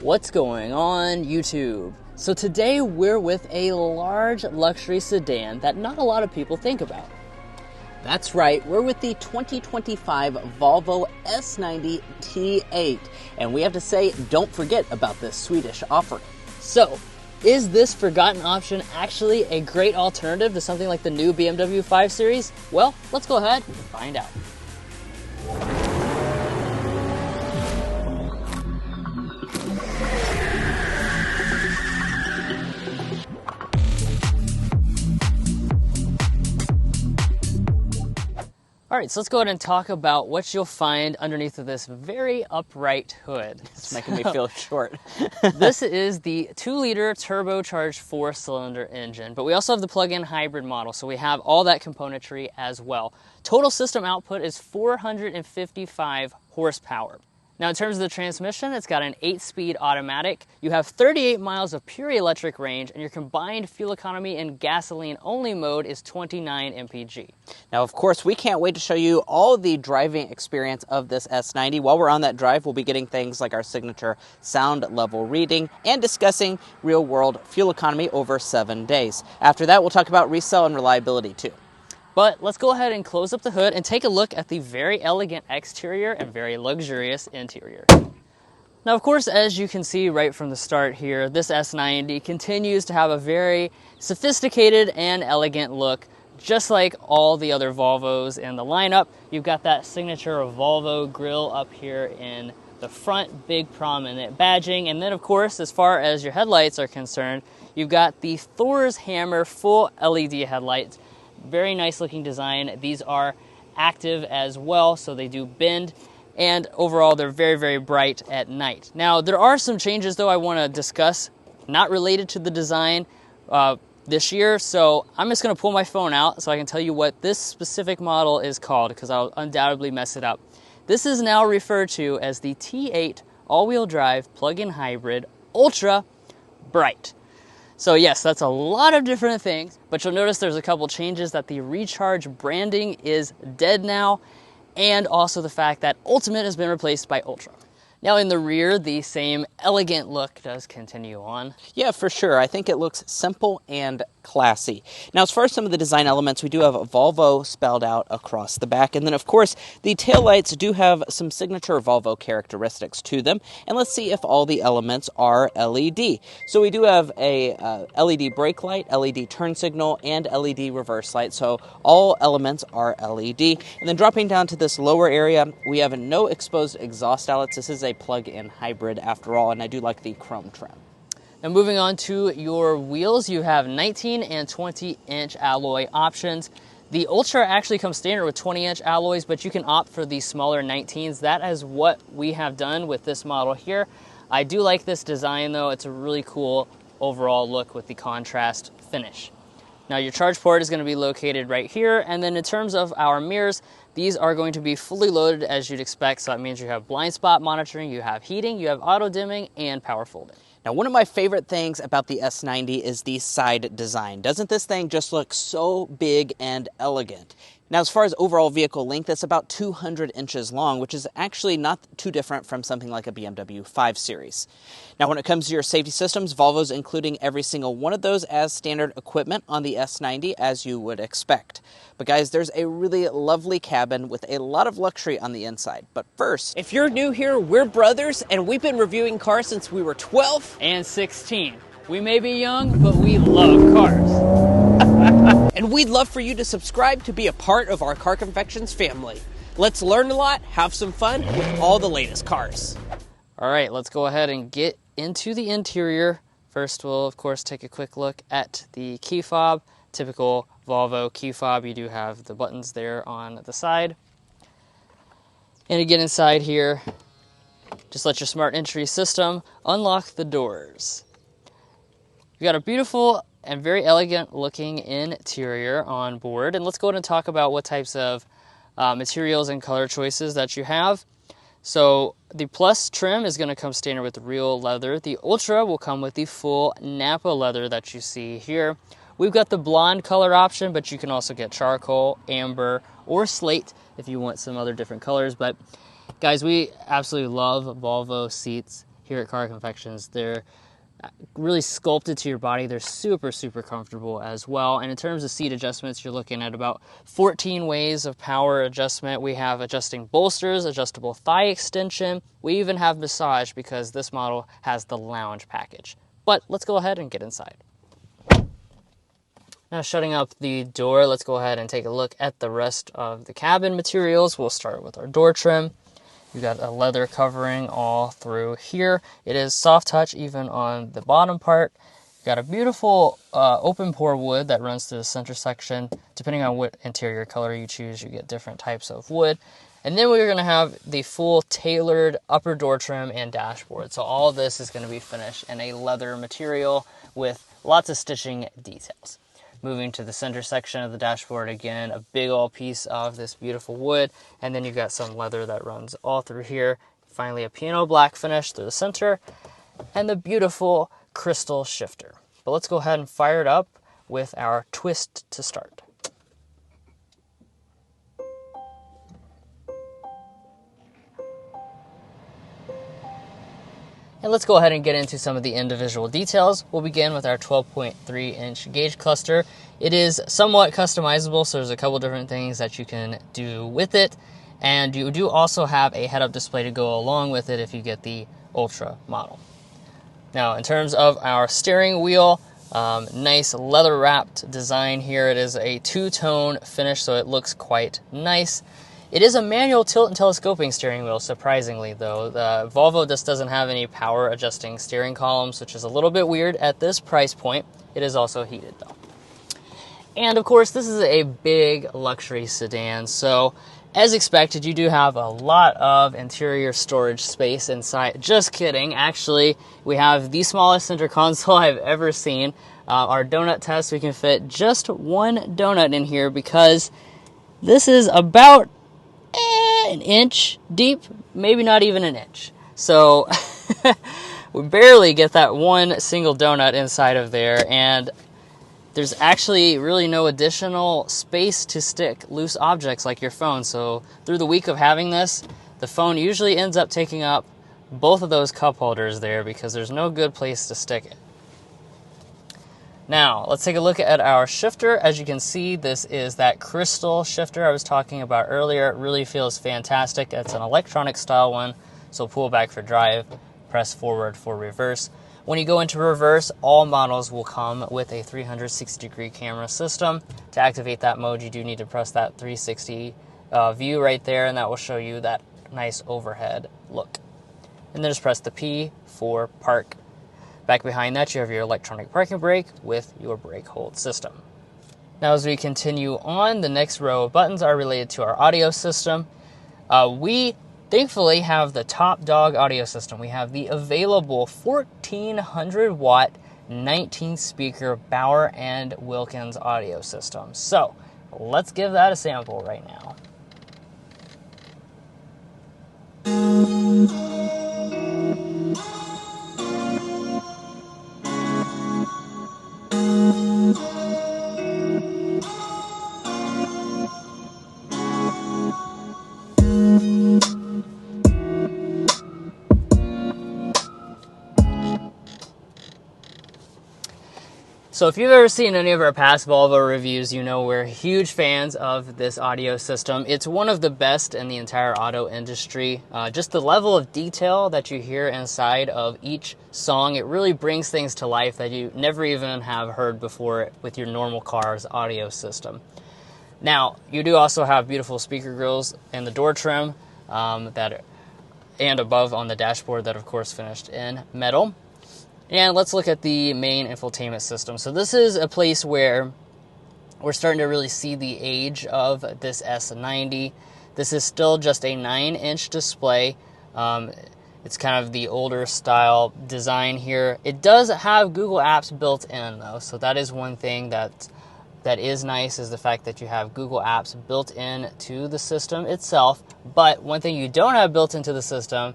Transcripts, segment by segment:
What's going on, YouTube? So today we're with a large luxury sedan that not a lot of people think about. That's right, we're with the 2025 Volvo S90 T8. And we have to say, don't forget about this Swedish offering. So, is this forgotten option actually a great alternative to something like the new BMW 5 Series? Well, let's go ahead and find out. All right, so let's go ahead and talk about what you'll find underneath of this very upright hood. It's making me feel short. This is the 2-liter turbocharged 4-cylinder engine, but we also have the plug-in hybrid model, so we have all that componentry as well. Total system output is 455 horsepower. Now, in terms of the transmission, it's got an 8-speed automatic. You have 38 miles of pure electric range, and your combined fuel economy in gasoline-only mode is 29 mpg. Now, of course, we can't wait to show you all the driving experience of this S90. While we're on that drive, we'll be getting things like our signature sound level reading and discussing real-world fuel economy over 7 days. After that, we'll talk about resale and reliability, too. But let's go ahead and close up the hood and take a look at the very elegant exterior and very luxurious interior. Now, of course, as you can see right from the start here, this S90 continues to have a very sophisticated and elegant look, just like all the other Volvos in the lineup. You've got that signature Volvo grille up here in the front, big prominent badging, and then, of course, as far as your headlights are concerned, you've got the Thor's Hammer full LED headlights. Very nice looking design. These are active as well, so they do bend, and overall they're very, very bright at night. Now, there are some changes though I want to discuss, not related to the design this year, so I'm just going to pull my phone out so I can tell you what this specific model is called, because I'll undoubtedly mess it up. This is now referred to as the T8 all-wheel drive plug-in hybrid Ultra Bright. So yes, that's a lot of different things, but you'll notice there's a couple changes, that the Recharge branding is dead now, and also the fact that Ultimate has been replaced by Ultra. Now in the rear, the same elegant look does continue on. Yeah, for sure. I think it looks simple and classy. Now, as far as some of the design elements, we do have Volvo spelled out across the back. And then, of course, the taillights do have some signature Volvo characteristics to them. And let's see if all the elements are LED. So we do have a LED brake light, LED turn signal, and LED reverse light. So all elements are LED. And then dropping down to this lower area, we have no exposed exhaust outlets. This is a plug-in hybrid after all, and I do like the chrome trim. Now moving on to your wheels, you have 19 and 20-inch alloy options. The Ultra actually comes standard with 20-inch alloys, but you can opt for the smaller 19s. That is what we have done with this model here. I do like this design though. It's a really cool overall look with the contrast finish. Now your charge port is going to be located right here, and then in terms of our mirrors, these are going to be fully loaded as you'd expect, so that means you have blind spot monitoring, you have heating, you have auto dimming, and power folding. Now, one of my favorite things about the S90 is the side design. Doesn't this thing just look so big and elegant? Now, as far as overall vehicle length, it's about 200 inches long, which is actually not too different from something like a BMW 5 Series. Now, when it comes to your safety systems, Volvo's including every single one of those as standard equipment on the S90, as you would expect. But guys, there's a really lovely cabin with a lot of luxury on the inside. But first, if you're new here, we're brothers, and we've been reviewing cars since we were 12 and 16. We may be young, but we love cars. And we'd love for you to subscribe to be a part of our Car Confections family. Let's learn a lot, have some fun with all the latest cars. All right, let's go ahead and get into the interior. First, we'll, of course, take a quick look at the key fob. Typical Volvo key fob, you do have the buttons there on the side. And to get inside here, just let your smart entry system unlock the doors. You've got a beautiful and very elegant looking interior on board. And let's go ahead and talk about what types of materials and color choices that you have. So the Plus trim is going to come standard with real leather. The Ultra will come with the full Napa leather that you see here. We've got the blonde color option, but you can also get charcoal, amber, or slate if you want some other different colors. But guys, we absolutely love Volvo seats here at Car Confections. They're really sculpted to your body. They're super, super comfortable as well. And in terms of seat adjustments, you're looking at about 14 ways of power adjustment. We have adjusting bolsters, adjustable thigh extension. We even have massage because this model has the lounge package. But let's go ahead and get inside. Now, shutting up the door, let's go ahead and take a look at the rest of the cabin materials. We'll start with our door trim. You got a leather covering all through here. It is soft touch even on the bottom part. You got a beautiful open pore wood that runs through the center section. Depending on what interior color you choose, you get different types of wood. And then we're going to have the full tailored upper door trim and dashboard. So all of this is going to be finished in a leather material with lots of stitching details. Moving to the center section of the dashboard, again, a big old piece of this beautiful wood, and then you've got some leather that runs all through here. Finally, a piano black finish through the center, and the beautiful crystal shifter. But let's go ahead and fire it up with our twist to start. And let's go ahead and get into some of the individual details. We'll begin with our 12.3-inch gauge cluster. It is somewhat customizable, so there's a couple different things that you can do with it. And you do also have a head-up display to go along with it if you get the Ultra model. Now, in terms of our steering wheel, nice leather-wrapped design here. It is a two-tone finish, so it looks quite nice. It is a manual tilt and telescoping steering wheel, surprisingly, though. The Volvo just doesn't have any power adjusting steering columns, which is a little bit weird at this price point. It is also heated, though. And, of course, this is a big luxury sedan, so as expected, you do have a lot of interior storage space inside. Just kidding. Actually, we have the smallest center console I've ever seen. Our donut test, we can fit just one donut in here because this is about an inch deep, maybe not even an inch. So we barely get that one single donut inside of there, and there's actually really no additional space to stick loose objects like your phone. So through the week of having this, the phone usually ends up taking up both of those cup holders there because there's no good place to stick it. Now, let's take a look at our shifter. As you can see, this is that crystal shifter I was talking about earlier. It really feels fantastic. It's an electronic style one, so pull back for drive, press forward for reverse. When you go into reverse, all models will come with a 360-degree camera system. To activate that mode, you do need to press that 360 view right there, and that will show you that nice overhead look. And then just press the P for park. Back behind that, you have your electronic parking brake with your brake hold system. Now, as we continue on, the next row of buttons are related to our audio system. We thankfully have the top dog audio system. We have the available 1400 watt 19 speaker Bauer and Wilkins audio system. So let's give that a sample right now. So if you've ever seen any of our past Volvo reviews, you know we're huge fans of this audio system. It's one of the best in the entire auto industry. Just the level of detail that you hear inside of each song, it really brings things to life that you never even have heard before with your normal car's audio system. Now, you do also have beautiful speaker grills and the door trim and above on the dashboard that, of course, finished in metal. And let's look at the main infotainment system. So this is a place where we're starting to really see the age of this S90. This is still just a 9-inch display. It's kind of the older style design here. It does have Google Apps built in, though, so that is one thing that is nice, is the fact that you have Google Apps built in to the system itself. But one thing you don't have built into the system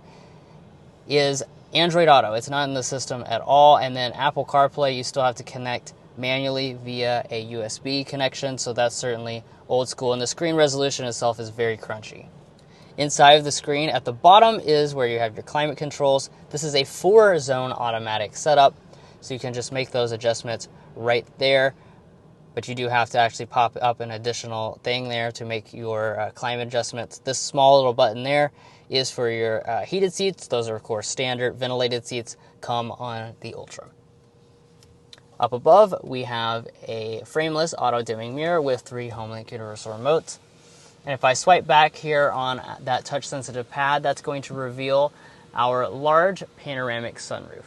is Android Auto. It's not in the system at all. And then Apple CarPlay, you still have to connect manually via a USB connection, so that's certainly old school. And the screen resolution itself is very crunchy. Inside of the screen at the bottom is where you have your climate controls. This is a 4-zone automatic setup, so you can just make those adjustments right there. But you do have to actually pop up an additional thing there to make your climate adjustments. This small little button there is for your heated seats. Those are, of course, standard. Ventilated seats come on the Ultra. Up above, we have a frameless auto-dimming mirror with 3 home-link universal remotes. And if I swipe back here on that touch-sensitive pad, that's going to reveal our large panoramic sunroof.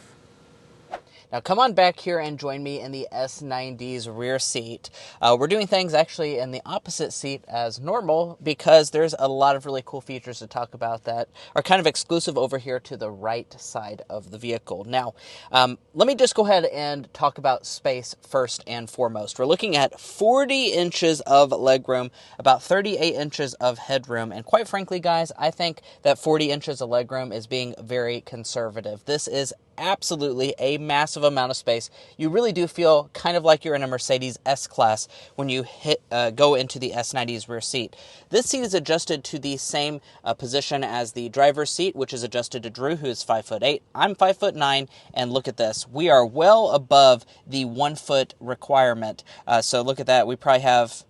Now come on back here and join me in the S90's rear seat. We're doing things actually in the opposite seat as normal because there's a lot of really cool features to talk about that are kind of exclusive over here to the right side of the vehicle. Now, let me just go ahead and talk about space first and foremost. We're looking at 40 inches of legroom, about 38 inches of headroom, and quite frankly, guys, I think that 40 inches of legroom is being very conservative. This is absolutely a massive amount of space. You really do feel kind of like you're in a Mercedes S-Class when you go into the S90's rear seat. This seat is adjusted to the same position as the driver's seat, which is adjusted to Drew, who is 5'8". I'm 5'9", and look at this. We are well above the 1 foot requirement. So look at that. We probably have...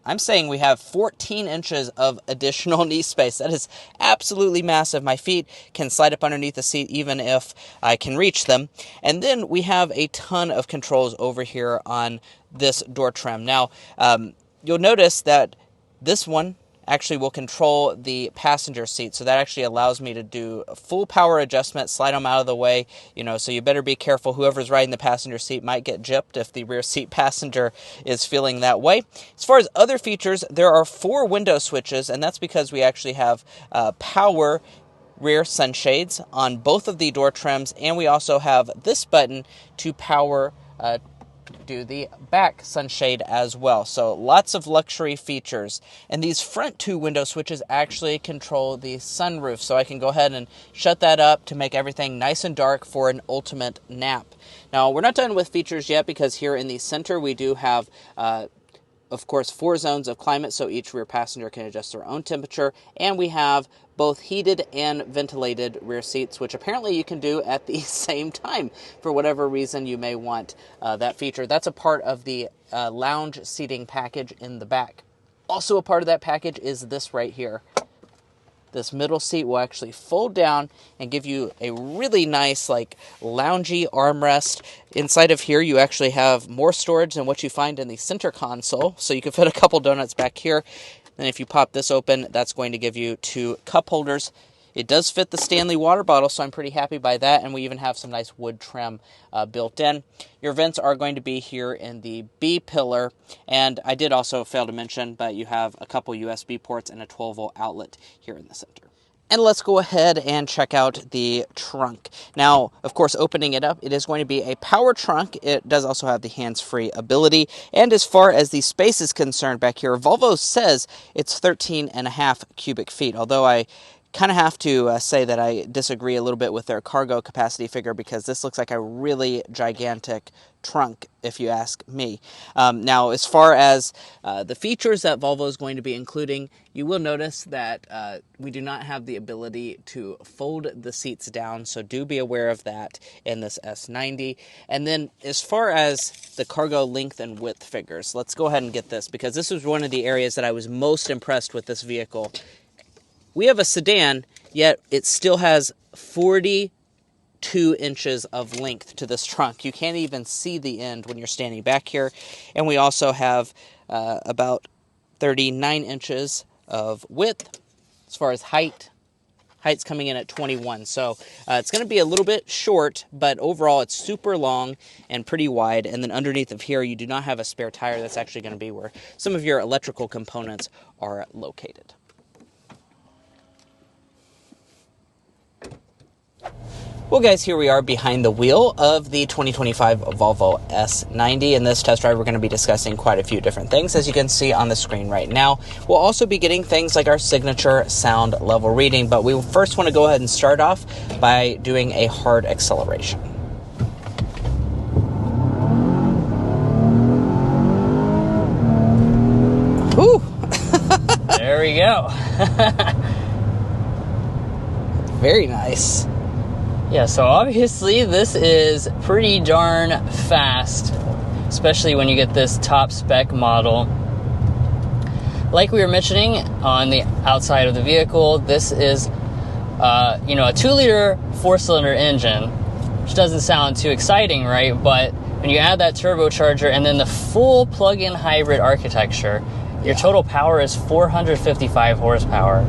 I'm saying we have 14 inches of additional knee space. That is absolutely massive. My feet can slide up underneath the seat even if I can reach them. And then we have a ton of controls over here on this door trim. Now, you'll notice that this one actually will control the passenger seat. So that actually allows me to do a full power adjustment, slide them out of the way, so you better be careful. Whoever's riding the passenger seat might get gypped if the rear seat passenger is feeling that way. As far as other features, there are 4 window switches, and that's because we actually have power rear sunshades on both of the door trims, and we also have this button to power do the back sunshade as well. So lots of luxury features. And these front 2 window switches actually control the sunroof. So I can go ahead and shut that up to make everything nice and dark for an ultimate nap. Now, we're not done with features yet because here in the center we do have of course, 4 zones of climate, so each rear passenger can adjust their own temperature. And we have both heated and ventilated rear seats, which apparently you can do at the same time for whatever reason you may want that feature. That's a part of the lounge seating package in the back. Also a part of that package is this right here. This middle seat will actually fold down and give you a really nice, loungy armrest. Inside of here, you actually have more storage than what you find in the center console. So you can fit a couple donuts back here. Then if you pop this open, that's going to give you 2 cup holders. It does fit the Stanley water bottle, so I'm pretty happy by that, and we even have some nice wood trim built in. Your vents are going to be here in the B pillar, and I did also fail to mention, but you have a couple USB ports and a 12-volt outlet here in the center. And let's go ahead and check out the trunk. Now, of course, opening it up, it is going to be a power trunk. It does also have the hands-free ability. And as far as the space is concerned back here, Volvo says it's 13.5 cubic feet, although I kind of have to say that I disagree a little bit with their cargo capacity figure because this looks like a really gigantic trunk, if you ask me. Now, as far as the features that Volvo is going to be including, you will notice that we do not have the ability to fold the seats down, so do be aware of that in this S90. And then as far as the cargo length and width figures, let's go ahead and get this because this was one of the areas that I was most impressed with this vehicle. We have a sedan, yet it still has 42 inches of length to this trunk. You can't even see the end when you're standing back here. And we also have about 39 inches of width. As far as height's coming in at 21. So it's going to be a little bit short, but overall it's super long and pretty wide. And then underneath of here, you do not have a spare tire. That's actually going to be where some of your electrical components are located. Well, guys, here we are behind the wheel of the 2025 Volvo S90. In this test drive, we're going to be discussing quite a few different things, as you can see on the screen right now. We'll also be getting things like our signature sound level reading, but we first want to go ahead and start off by doing a hard acceleration. There we go. Very nice. Yeah, so obviously this is pretty darn fast, especially when you get this top spec model. Like we were mentioning on the outside of the vehicle, this is a 2-liter 4-cylinder engine, which doesn't sound too exciting, right? But when you add that turbocharger and then the full plug-in hybrid architecture, your total power is 455 horsepower.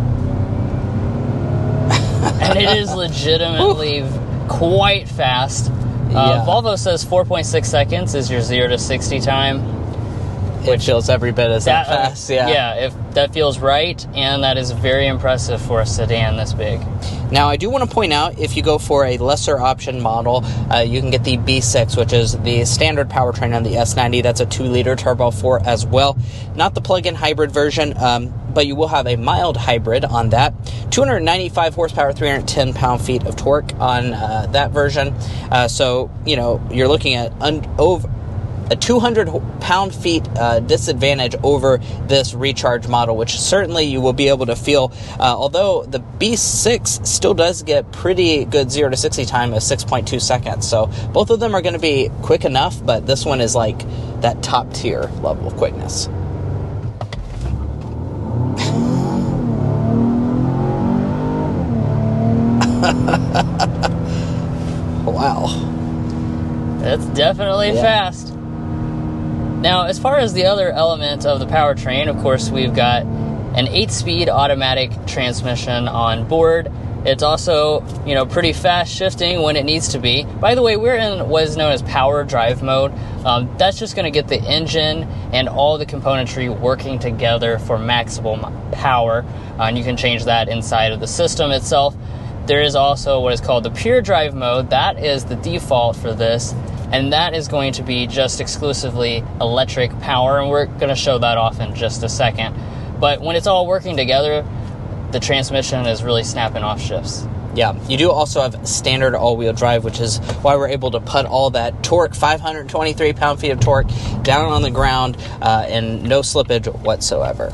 And it is legitimately quite fast. Volvo says 4.6 seconds is your 0 to 60 time. Which feels every bit as that fast, yeah. Yeah, if that feels right, and that is very impressive for a sedan this big. Now, I do want to point out, if you go for a lesser option model, you can get the B6, which is the standard powertrain on the S90. That's a 2-liter Turbo 4 as well. Not the plug-in hybrid version, but you will have a mild hybrid on that. 295 horsepower, 310 pound-feet of torque on that version. So, you're looking at over a 200 pound-feet disadvantage over this Recharge model, which certainly you will be able to feel, although the B6 still does get pretty good 0 to 60 time of 6.2 seconds. So both of them are going to be quick enough, but this one is like that top tier level of quickness. Wow. That's definitely fast. Now, as far as the other element of the powertrain, of course, we've got an 8-speed automatic transmission on board. It's also, pretty fast shifting when it needs to be. By the way, we're in what is known as power drive mode. That's just going to get the engine and all the componentry working together for maximum power. And you can change that inside of the system itself. There is also what is called the pure drive mode. That is the default for this. And that is going to be just exclusively electric power, and we're going to show that off in just a second. But when it's all working together, the transmission is really snapping off shifts. Yeah, you do also have standard all-wheel drive, which is why we're able to put all that torque, 523 pound-feet of torque, down on the ground, and no slippage whatsoever.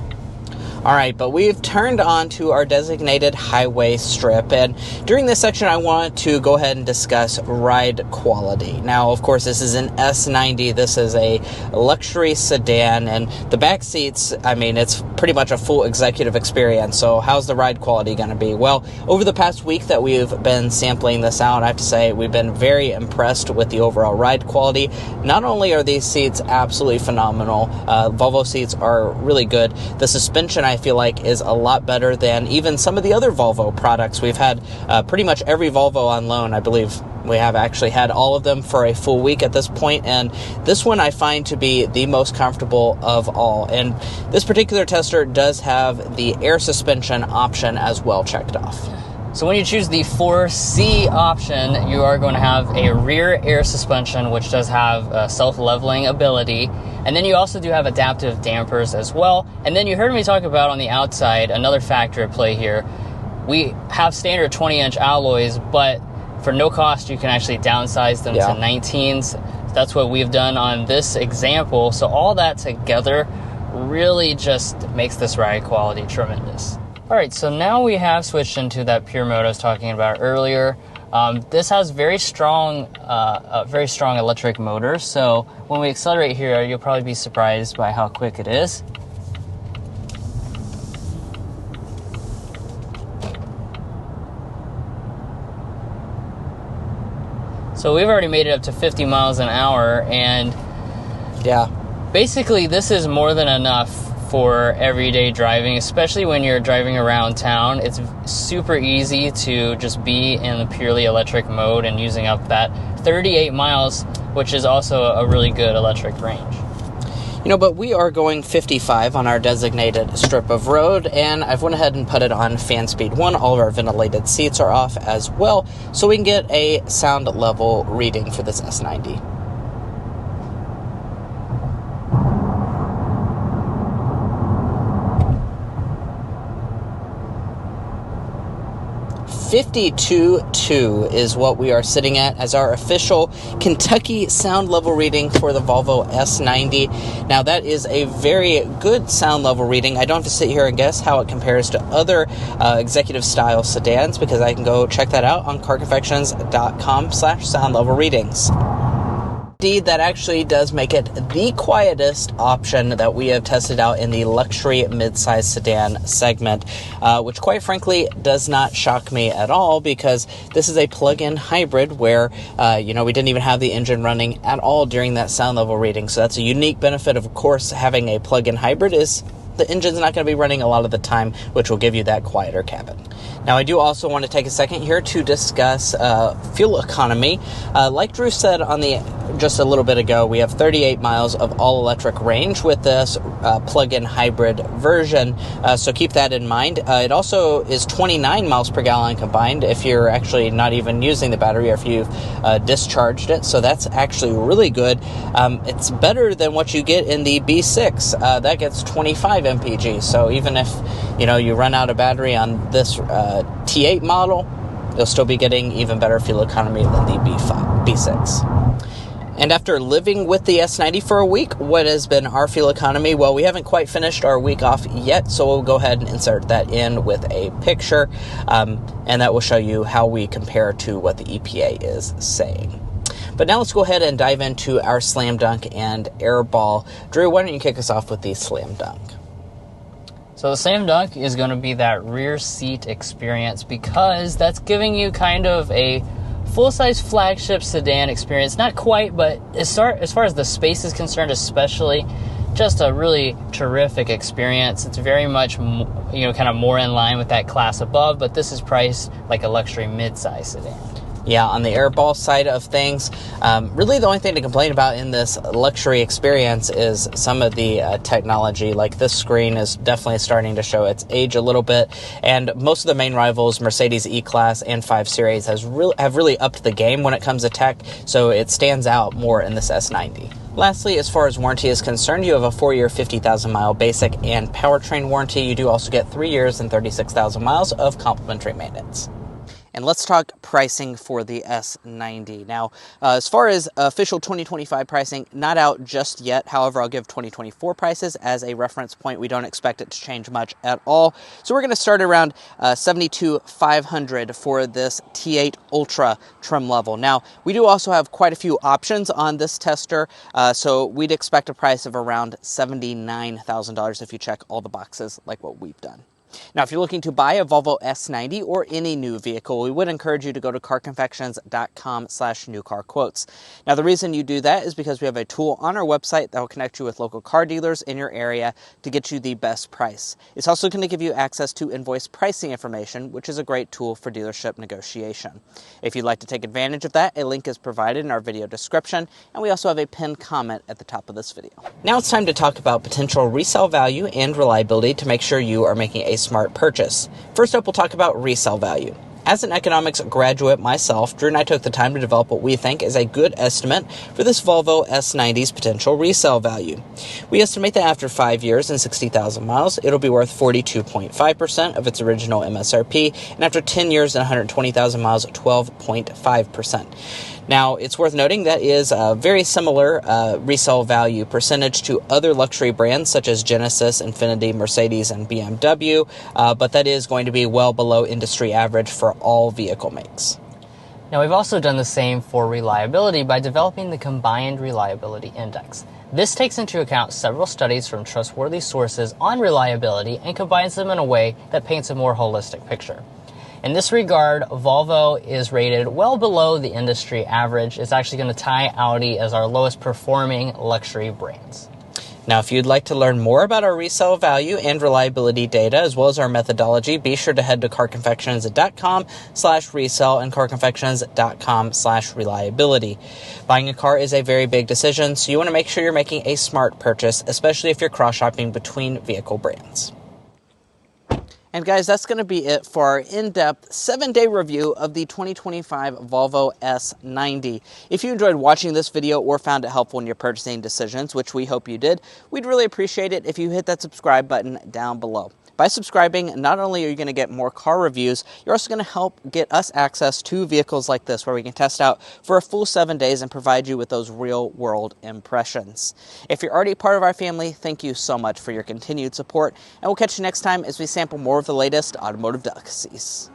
All right, but we've turned on to our designated highway strip, and during this section I want to go ahead and discuss ride quality. Now, of course, this is an S90. This is a luxury sedan, and the back seats, it's pretty much a full executive experience. So how's the ride quality going to be? Well, over the past week that we've been sampling this out, I have to say we've been very impressed with the overall ride quality. Not only are these seats absolutely phenomenal, Volvo seats are really good. The suspension, I feel like, is a lot better than even some of the other Volvo products. We've had pretty much every Volvo on loan. I believe we have actually had all of them for a full week at this point, and this one I find to be the most comfortable of all. And this particular tester does have the air suspension option as well checked off. So when you choose the 4C option, you are going to have a rear air suspension, which does have self-leveling ability. And then you also do have adaptive dampers as well. And then you heard me talk about on the outside, another factor at play here. We have standard 20-inch alloys, but for no cost, you can actually downsize them to 19s. That's what we've done on this example. So all that together really just makes this ride quality tremendous. All right, so now we have switched into that pure mode I was talking about earlier. This has very strong electric motor. So when we accelerate here, you'll probably be surprised by how quick it is. So we've already made it up to 50 miles an hour, and basically this is more than enough for everyday driving, especially when you're driving around town. It's super easy to just be in the purely electric mode and using up that 38 miles, which is also a really good electric range. But we are going 55 on our designated strip of road, and I've went ahead and put it on fan speed 1. All of our ventilated seats are off as well, so we can get a sound level reading for this S90. 52.2 is what we are sitting at as our official Kentucky sound level reading for the Volvo S90. Now that is a very good sound level reading. I don't have to sit here and guess how it compares to other executive style sedans, because I can go check that out on carconfections.com/sound level readings. Indeed, that actually does make it the quietest option that we have tested out in the luxury midsize sedan segment, which quite frankly does not shock me at all, because this is a plug-in hybrid where, we didn't even have the engine running at all during that sound level reading. So that's a unique benefit of course, having a plug-in hybrid is the engine's not going to be running a lot of the time, which will give you that quieter cabin. Now, I do also want to take a second here to discuss fuel economy. Like Drew said just a little bit ago, we have 38 miles of all-electric range with this plug-in hybrid version, so keep that in mind. It also is 29 miles per gallon combined if you're actually not even using the battery or if you've discharged it, so that's actually really good. It's better than what you get in the B6. That gets 25 mpg, so even if you run out of battery on this T8 model, you'll still be getting even better fuel economy than the B6. And after living with the S90 for a week, what has been our fuel economy? Well, we haven't quite finished our week off yet, so we'll go ahead and insert that in with a picture, and that will show you how we compare to what the EPA is saying. But now let's go ahead and dive into our slam dunk and airball. Drew, why don't you kick us off with the slam dunk? So the slam dunk is going to be that rear seat experience, because that's giving you kind of a full-size flagship sedan experience. Not quite, but as far as the space is concerned, especially, just a really terrific experience. It's very much, kind of more in line with that class above, but this is priced like a luxury mid-size sedan. Yeah, on the airball side of things, really the only thing to complain about in this luxury experience is some of the technology. Like, this screen is definitely starting to show its age a little bit, and most of the main rivals, Mercedes E-Class and 5 Series, have really upped the game when it comes to tech, so it stands out more in this S90. Lastly, as far as warranty is concerned, you have a 4-year, 50,000-mile basic and powertrain warranty. You do also get 3 years and 36,000 miles of complimentary maintenance. And let's talk pricing for the S90. Now, as far as official 2025 pricing, not out just yet. However, I'll give 2024 prices as a reference point. We don't expect it to change much at all. So we're going to start around $72,500 for this T8 Ultra trim level. Now, we do also have quite a few options on this tester, so we'd expect a price of around $79,000 if you check all the boxes like what we've done. Now, if you're looking to buy a Volvo S90 or any new vehicle, we would encourage you to go to carconfections.com/newcarquotes. Now, the reason you do that is because we have a tool on our website that will connect you with local car dealers in your area to get you the best price. It's also going to give you access to invoice pricing information, which is a great tool for dealership negotiation. If you'd like to take advantage of that, a link is provided in our video description, and we also have a pinned comment at the top of this video. Now it's time to talk about potential resale value and reliability to make sure you are making a smart purchase. First up, we'll talk about resale value. As an economics graduate myself, Drew and I took the time to develop what we think is a good estimate for this Volvo S90's potential resale value. We estimate that after 5 years and 60,000 miles, it'll be worth 42.5% of its original MSRP, and after 10 years and 120,000 miles, 12.5%. Now, it's worth noting that is a very similar resale value percentage to other luxury brands such as Genesis, Infiniti, Mercedes, and BMW, but that is going to be well below industry average for all vehicle makes. Now, we've also done the same for reliability by developing the Combined Reliability Index. This takes into account several studies from trustworthy sources on reliability and combines them in a way that paints a more holistic picture. In this regard, Volvo is rated well below the industry average. It's actually going to tie Audi as our lowest performing luxury brands. Now, if you'd like to learn more about our resale value and reliability data, as well as our methodology, be sure to head to carconfections.com/resale and carconfections.com/reliability. Buying a car is a very big decision, so you want to make sure you're making a smart purchase, especially if you're cross-shopping between vehicle brands. And guys, that's going to be it for our in-depth 7-day review of the 2025 Volvo S90. If you enjoyed watching this video or found it helpful in your purchasing decisions, which we hope you did, we'd really appreciate it if you hit that subscribe button down below. By subscribing, not only are you going to get more car reviews, you're also going to help get us access to vehicles like this where we can test out for a full 7 days and provide you with those real-world impressions. If you're already part of our family, thank you so much for your continued support, and we'll catch you next time as we sample more of the latest automotive delicacies.